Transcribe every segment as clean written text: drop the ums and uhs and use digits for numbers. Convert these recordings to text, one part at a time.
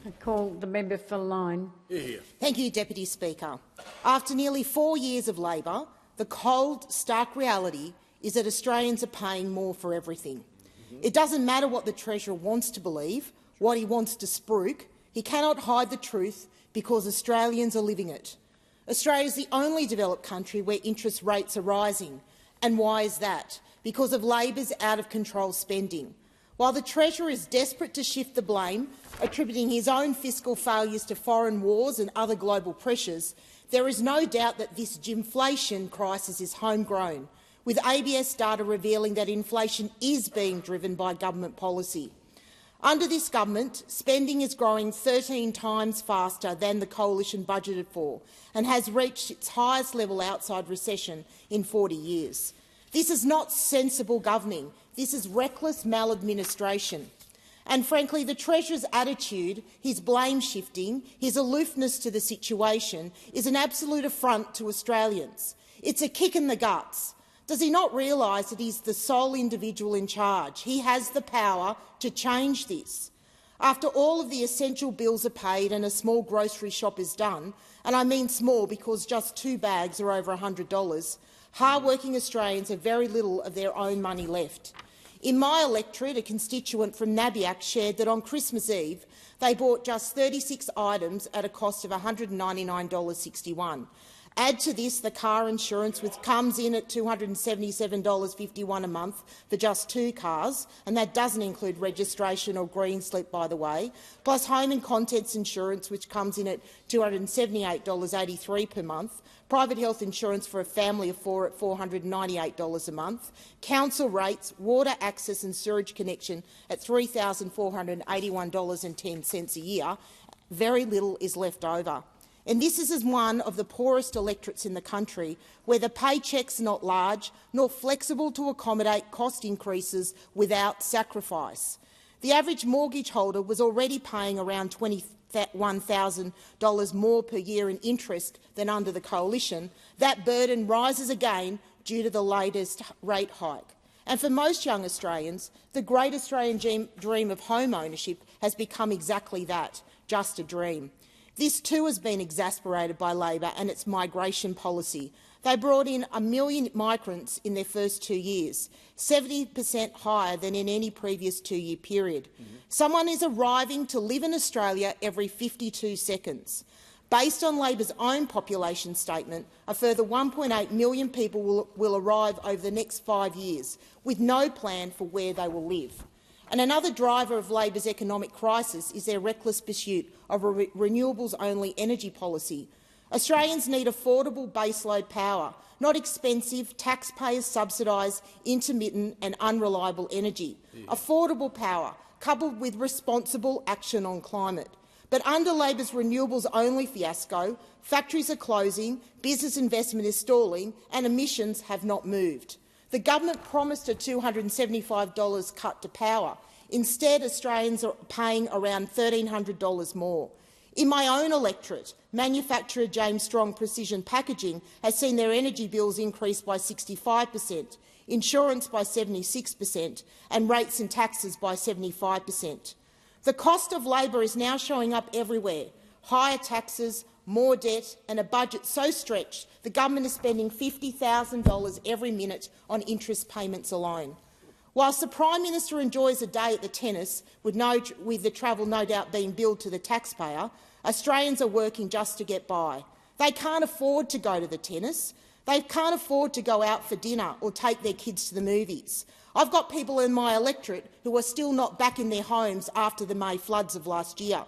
I call the member for Lyne. Thank you, Deputy Speaker. After nearly 4 years of Labor, the cold, stark reality is that Australians are paying more for everything. It doesn't matter what the Treasurer wants to believe, what he wants to spruik. He cannot hide the truth because Australians are living it. Australia is the only developed country where interest rates are rising. And why is that? Because of Labor's out-of-control spending. While the Treasurer is desperate to shift the blame, attributing his own fiscal failures to foreign wars and other global pressures, there is no doubt that this gymflation crisis is homegrown, with ABS data revealing that inflation is being driven by government policy. Under this government, spending is growing 13 times faster than the coalition budgeted for and has reached its highest level outside recession in 40 years. This is not sensible governing. This is reckless maladministration. And frankly, the Treasurer's attitude, his blame-shifting, his aloofness to the situation is an absolute affront to Australians. It's a kick in the guts. Does he not realise that he's the sole individual in charge? He has the power to change this. After all of the essential bills are paid and a small grocery shop is done, and I mean small because just 2 bags are over $100, hard-working Australians have very little of their own money left. In my electorate, a constituent from Nabiac shared that on Christmas Eve they bought just 36 items at a cost of $199.61. Add to this the car insurance, which comes in at $277.51 a month for just 2 cars, and that doesn't include registration or green slip, by the way, plus home and contents insurance, which comes in at $278.83 per month, private health insurance for a family of 4 at $498 a month, council rates, water access and sewerage connection at $3,481.10 a year. Very little is left over. And this is one of the poorest electorates in the country, where the paycheck's not large nor flexible to accommodate cost increases without sacrifice. The average mortgage holder was already paying around $21,000 more per year in interest than under the coalition. That burden rises again due to the latest rate hike. And for most young Australians, the great Australian dream of home ownership has become exactly that, just a dream. This too has been exasperated by Labor and its migration policy. They brought in 1 million migrants in their first 2 years, 70% higher than in any previous 2-year period. Someone is arriving to live in Australia every 52 seconds. Based on Labor's own population statement, a further 1.8 million people will arrive over the next 5 years, with no plan for where they will live. And another driver of Labor's economic crisis is their reckless pursuit of a renewables-only energy policy. Australians need affordable baseload power, not expensive, taxpayers-subsidised, intermittent and unreliable energy. Affordable power, coupled with responsible action on climate. But under Labor's renewables-only fiasco, factories are closing, business investment is stalling and emissions have not moved. The government promised a $275 cut to power. Instead, Australians are paying around $1,300 more. In my own electorate, manufacturer James Strong Precision Packaging has seen their energy bills increase by 65%, insurance by 76% and rates and taxes by 75%. The cost of Labor is now showing up everywhere. Higher taxes, more debt and a budget so stretched the government is spending $50,000 every minute on interest payments alone. Whilst the Prime Minister enjoys a day at the tennis, with the travel no doubt being billed to the taxpayer, Australians are working just to get by. They can't afford to go to the tennis. They can't afford to go out for dinner or take their kids to the movies. I've got people in my electorate who are still not back in their homes after the May floods of last year.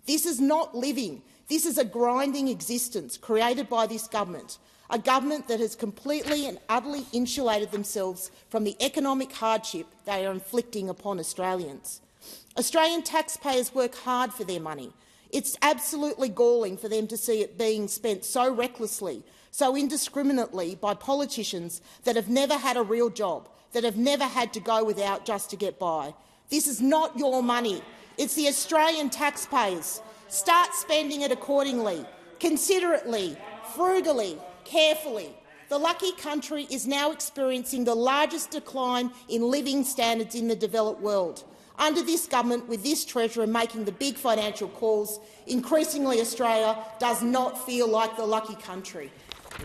This is not living. This is a grinding existence created by this government, a government that has completely and utterly insulated themselves from the economic hardship they are inflicting upon Australians. Australian taxpayers work hard for their money. It's absolutely galling for them to see it being spent so recklessly, so indiscriminately by politicians that have never had a real job, that have never had to go without just to get by. This is not your money. It's the Australian taxpayers. Start spending it accordingly, considerately, frugally, carefully. The lucky country is now experiencing the largest decline in living standards in the developed world. Under this government, with this Treasurer making the big financial calls, increasingly Australia does not feel like the lucky country.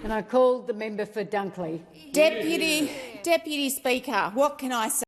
And I call the member for Dunkley. Deputy Speaker, what can I say?